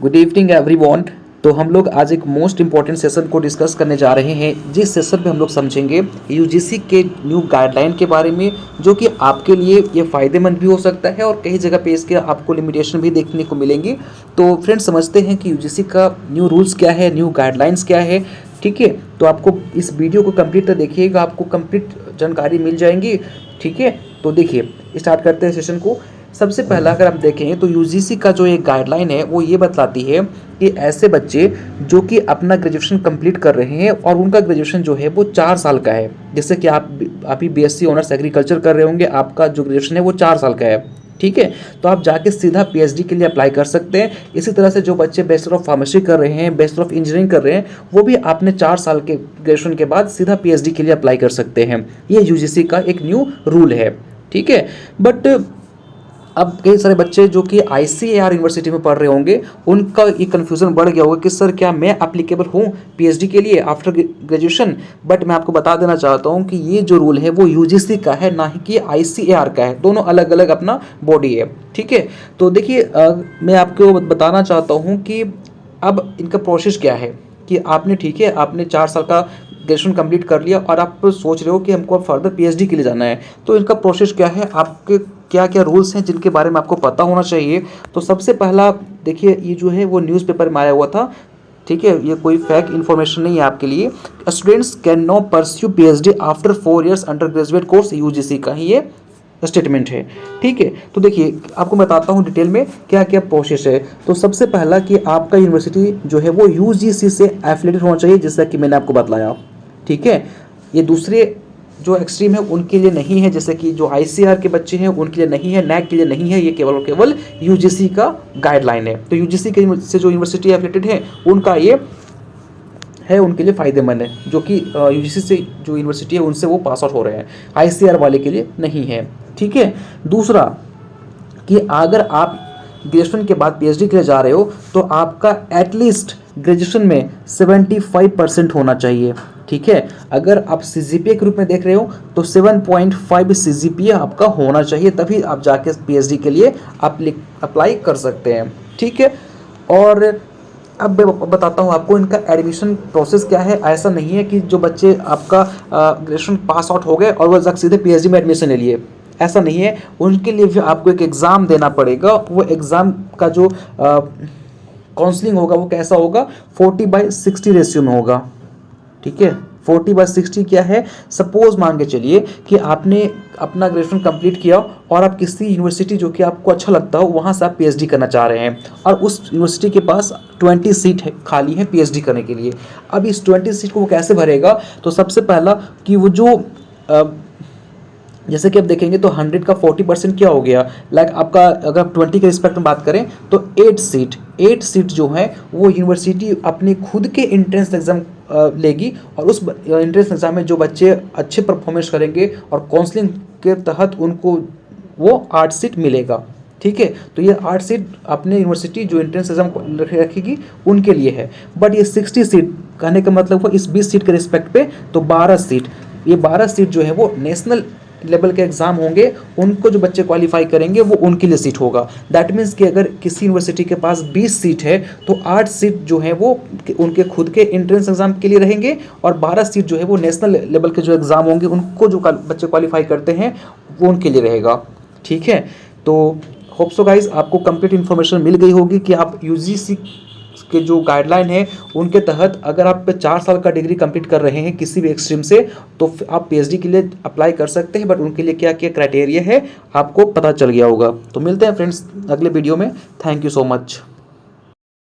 Good evening everyone. तो हम लोग आज एक मोस्ट इंपॉर्टेंट सेशन को डिस्कस करने जा रहे हैं, जिस सेशन में हम लोग समझेंगे यूजीसी के न्यू गाइडलाइन के बारे में, जो कि आपके लिए ये फ़ायदेमंद भी हो सकता है और कई जगह पे इसके आपको लिमिटेशन भी देखने को मिलेंगी। तो फ्रेंड्स, समझते हैं कि यूजीसी का न्यू रूल्स क्या है, न्यू गाइडलाइंस क्या है। ठीक है, तो आपको इस वीडियो को कंप्लीट तक देखिएगा, आपको कंप्लीट जानकारी मिल जाएंगी। ठीक है, तो देखिए स्टार्ट करते हैं सेशन को। सबसे पहला अगर हम देखें तो यूजीसी का जो एक गाइडलाइन है वो ये बतलाती है कि ऐसे बच्चे जो कि अपना ग्रेजुएशन कंप्लीट कर रहे हैं और उनका ग्रेजुएशन जो है वो 4 साल का है, जैसे कि आप ही बीएससी ऑनर्स एग्रीकल्चर कर रहे होंगे, आपका जो ग्रेजुएशन है वो 4 साल का है। ठीक है, तो आप जाके सीधा पीएचडी के लिए अप्लाई कर सकते हैं। इसी तरह से जो बच्चे बैचलर ऑफ फार्मेसी कर रहे हैं, बैचलर ऑफ इंजीनियरिंग कर रहे हैं, वो भी आपने 4 साल के ग्रेजुएशन के बाद सीधा पीएचडी के लिए अप्लाई कर सकते हैं। ये यूजीसी का एक न्यू रूल है। ठीक है, बट अब कई सारे बच्चे जो कि आईसीएआर यूनिवर्सिटी में पढ़ रहे होंगे, उनका ये कन्फ्यूज़न बढ़ गया होगा कि सर क्या मैं एप्लीकेबल हूँ पीएचडी के लिए आफ्टर ग्रेजुएशन। बट मैं आपको बता देना चाहता हूँ कि ये जो रूल है वो यूजीसी का है, ना ही कि आईसीएआर का है। दोनों अलग अलग अपना बॉडी है। ठीक है, तो देखिए मैं आपको बताना चाहता हूँ कि अब इनका प्रोसेस क्या है कि आपने, ठीक है, आपने 4 साल का ग्रेजुएशन कंप्लीट कर लिया और आप सोच रहे हो कि हमको फर्दर पीएचडी के लिए जाना है। तो इनका प्रोसेस क्या है, आपके क्या क्या रूल्स हैं जिनके बारे में आपको पता होना चाहिए। तो सबसे पहला देखिए, ये जो है वो न्यूज़पेपर में आया हुआ था। ठीक है, ये कोई फेक इन्फॉर्मेशन नहीं है आपके लिए। Students can no pursue PhD after 4 years undergraduate course, UGC का ही ये स्टेटमेंट है। ठीक है, तो देखिए आपको बताता हूँ डिटेल में क्या क्या प्रोसेस है। तो सबसे पहला कि आपका यूनिवर्सिटी जो है वो यूजीसी से एफिलिएटेड होना चाहिए, जैसा कि मैंने आपको बतलाया। ठीक है, ये दूसरे जो एक्सट्रीम है उनके लिए नहीं है, जैसे कि जो आईसीआर के बच्चे हैं उनके लिए नहीं है, नैक के लिए नहीं है। ये केवल और केवल यूजीसी का गाइडलाइन है। तो यूजीसी के से जो यूनिवर्सिटी एफिलिएटेड है उनका ये है, उनके लिए फ़ायदेमंद है। जो कि यूजीसी से जो यूनिवर्सिटी है उनसे वो पास आउट हो रहे हैं, आईसीआर वाले के लिए नहीं है। ठीक है, दूसरा कि अगर आप ग्रेजुएशन के बाद पीएचडी के लिए जा रहे हो तो आपका एटलीस्ट ग्रेजुएशन में 75% होना चाहिए। ठीक है, अगर आप सीजीपीए के रूप में देख रहे हो तो 7.5 सीजीपीए आपका होना चाहिए, तभी आप जाके पीएचडी के लिए अप्लाई कर सकते हैं। ठीक है, और अब मैं बताता हूँ आपको इनका एडमिशन प्रोसेस क्या है। ऐसा नहीं है कि जो बच्चे आपका ग्रेजुएशन पास आउट हो गए और वो सीधे पीएचडी में एडमिशन ले लिए, ऐसा नहीं है। उनके लिए भी आपको एक एग्ज़ाम देना पड़ेगा। वो एग्ज़ाम का जो काउंसलिंग होगा वो कैसा होगा, 40/60 रेशियो में होगा। ठीक है, 40/60 क्या है, सपोज मान के चलिए कि आपने अपना ग्रेजुएशन कंप्लीट किया और आप किसी यूनिवर्सिटी जो कि आपको अच्छा लगता हो वहाँ से आप पीएचडी करना चाह रहे हैं और उस यूनिवर्सिटी के पास 20 सीट है खाली है पीएचडी करने के लिए। अब इस 20 सीट को वो कैसे भरेगा, तो सबसे पहला कि वो जो जैसे कि आप देखेंगे तो 100 का 40% क्या हो गया, लाइक आपका अगर 20 के रिस्पेक्ट में बात करें तो 8 सीट जो है वो यूनिवर्सिटी अपने खुद के एंट्रेंस एग्जाम लेगी और उस एंट्रेंस एग्जाम में जो बच्चे अच्छे परफॉर्मेंस करेंगे और काउंसलिंग के तहत उनको वो 8 सीट मिलेगा। ठीक है, तो ये 8 सीट अपने यूनिवर्सिटी जो एंट्रेंस एग्जाम रखेगी उनके लिए है। बट ये 60 सीट कहने का मतलब हुआ इस 20 सीट के रिस्पेक्ट पे, तो 12 सीट, ये 12 सीट जो है वो नेशनल लेवल के एग्जाम होंगे, उनको जो बच्चे क्वालिफाई करेंगे वो उनके लिए सीट होगा। दैट मीन्स कि अगर किसी यूनिवर्सिटी के पास 20 सीट है तो 8 सीट जो है वो उनके खुद के एंट्रेंस एग्जाम के लिए रहेंगे और 12 सीट जो है वो नेशनल लेवल के जो एग्ज़ाम होंगे उनको जो बच्चे क्वालिफाई करते हैं वो उनके लिए रहेगा। ठीक है, तो होप सो गाइज आपको कंप्लीट इन्फॉर्मेशन मिल गई होगी कि आप यूजीसी के जो गाइडलाइन है उनके तहत अगर आप 4 साल का डिग्री कंप्लीट कर रहे हैं किसी भी एक्सट्रीम से तो आप पीएचडी के लिए अप्लाई कर सकते हैं। बट उनके लिए क्या क्या क्राइटेरिया है आपको पता चल गया होगा। तो मिलते हैं फ्रेंड्स अगले वीडियो में। Thank you so much.